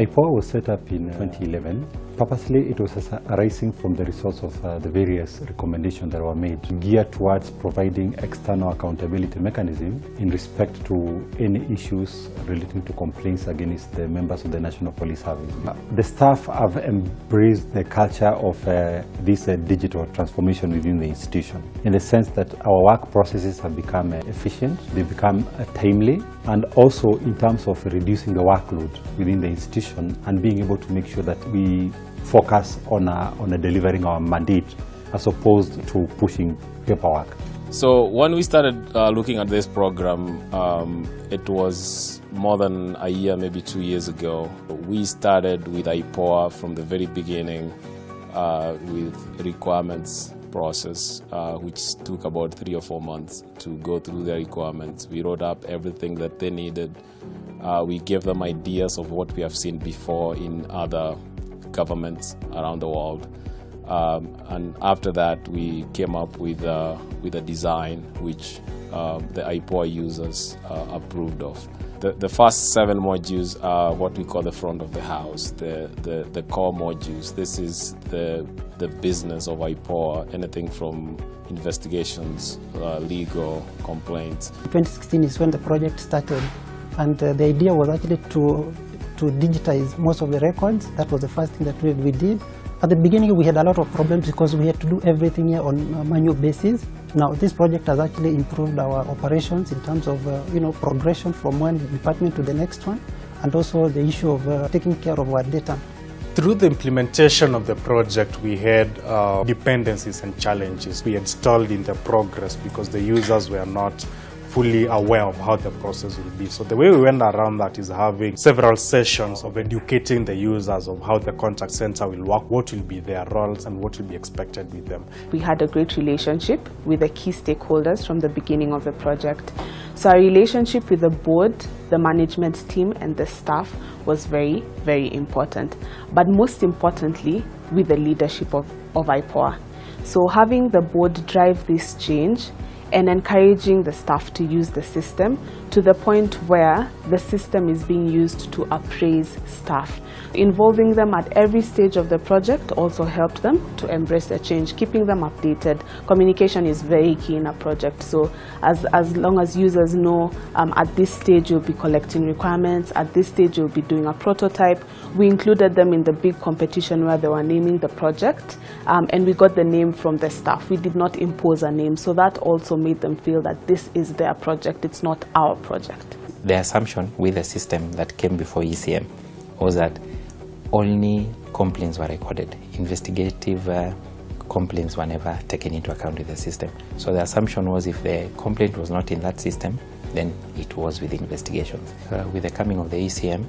IPOA was set up in 2011. Purposely, it was arising from the results of the various recommendations that were made, geared towards providing external accountability mechanism in respect to any issues relating to complaints against the members of the National Police Service. The staff have embraced the culture of this digital transformation within the institution, in the sense that our work processes have become efficient, they become timely, and also in terms of reducing the workload within the institution and being able to make sure that we focus on delivering our mandate as opposed to pushing paperwork. So when we started looking at this program, it was more than a year, maybe 2 years ago. We started with IPOA from the very beginning with requirements process, which took about 3 or 4 months to go through the requirements. We wrote up everything that they needed. We gave them ideas of what we have seen before in other governments around the world. And after that, we came up with a design which the IPOA users approved of. The first 7 modules are what we call the front of the house, the core modules. This is the business of IPOA, anything from investigations, legal, complaints. 2016 is when the project started, and the idea was actually to digitize most of the records. That was the first thing that we did. At the beginning, we had a lot of problems because we had to do everything here on a manual basis. Now, this project has actually improved our operations in terms of progression from one department to the next one, and also the issue of taking care of our data. Through the implementation of the project, we had dependencies and challenges we installed in the progress because the users were not fully aware of how the process will be. So the way we went around that is having several sessions of educating the users of how the contact center will work, what will be their roles and what will be expected with them. We had a great relationship with the key stakeholders from the beginning of the project. So our relationship with the board, the management team and the staff was very, very important. But most importantly, with the leadership of IPOA. So having the board drive this change and encouraging the staff to use the system to the point where the system is being used to appraise staff. Involving them at every stage of the project also helped them to embrace the change, keeping them updated. Communication is very key in a project, so as long as users know at this stage you'll be collecting requirements, at this stage you'll be doing a prototype. We included them in the big competition where they were naming the project, and we got the name from the staff. We did not impose a name, so that also made them feel that this is their project, it's not our project. The assumption with the system that came before ECM was that only complaints were recorded. Investigative complaints were never taken into account with the system. So the assumption was if the complaint was not in that system, then it was with investigations. With the coming of the ECM,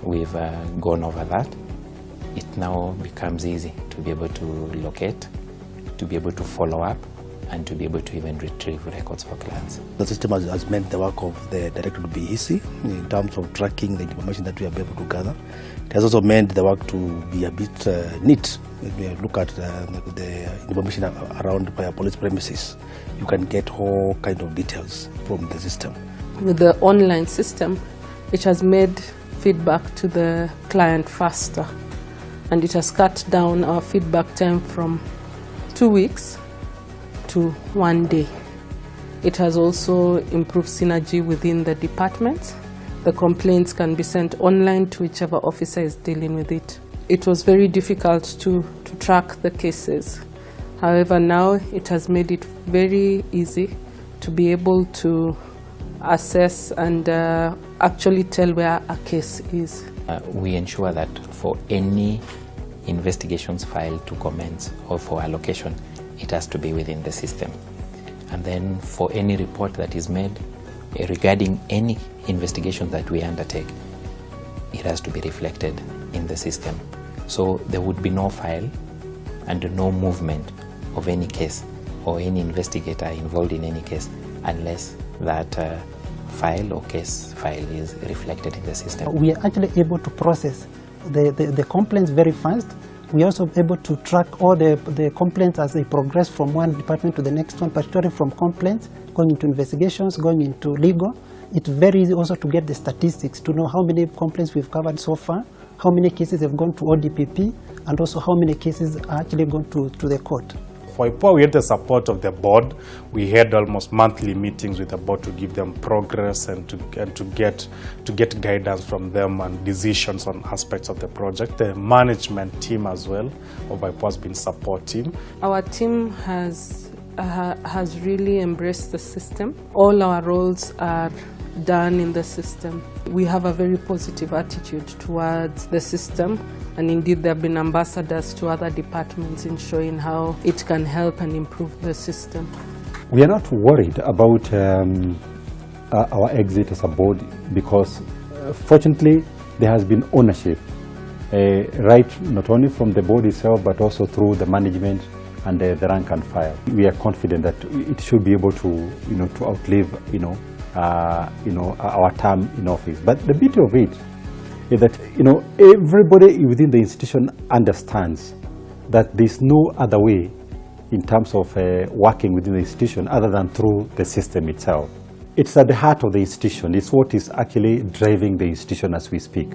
we've gone over that. It now becomes easy to be able to locate, to be able to follow up, and to be able to even retrieve records for clients. The system has made the work of the director to be easy in terms of tracking the information that we are able to gather. It has also made the work to be a bit neat. When we look at the information around police premises, you can get all kinds of details from the system. With the online system, it has made feedback to the client faster, and it has cut down our feedback time from 2 weeks to 1 day. It has also improved synergy within the departments. The complaints can be sent online to whichever officer is dealing with it. It was very difficult to track the cases. However, now it has made it very easy to be able to assess and actually tell where a case is. We ensure that for any investigations file to commence or for allocation, it has to be within the system. And then for any report that is made regarding any investigation that we undertake, it has to be reflected in the system. So there would be no file and no movement of any case or any investigator involved in any case unless that file or case file is reflected in the system. We are actually able to process the complaints very fast. We are also able to track all the complaints as they progress from one department to the next one, particularly from complaints going into investigations, going into legal. It's very easy also to get the statistics, to know how many complaints we've covered so far, how many cases have gone to ODPP, and also how many cases are actually gone to the court. For IPOA, we had the support of the board. We had almost monthly meetings with the board to give them progress and to get guidance from them and decisions on aspects of the project. The management team as well of IPOA has been supporting. Our team has really embraced the system. All our roles are done in the system. We have a very positive attitude towards the system, and indeed there have been ambassadors to other departments in showing how it can help and improve the system. We are not worried about our exit as a board because fortunately there has been ownership, right not only from the board itself but also through the management and the rank and file. We are confident that it should be able to, to outlive, our term in office. But the beauty of it is that, everybody within the institution understands that there's no other way in terms of working within the institution other than through the system itself. It's at the heart of the institution. It's what is actually driving the institution as we speak.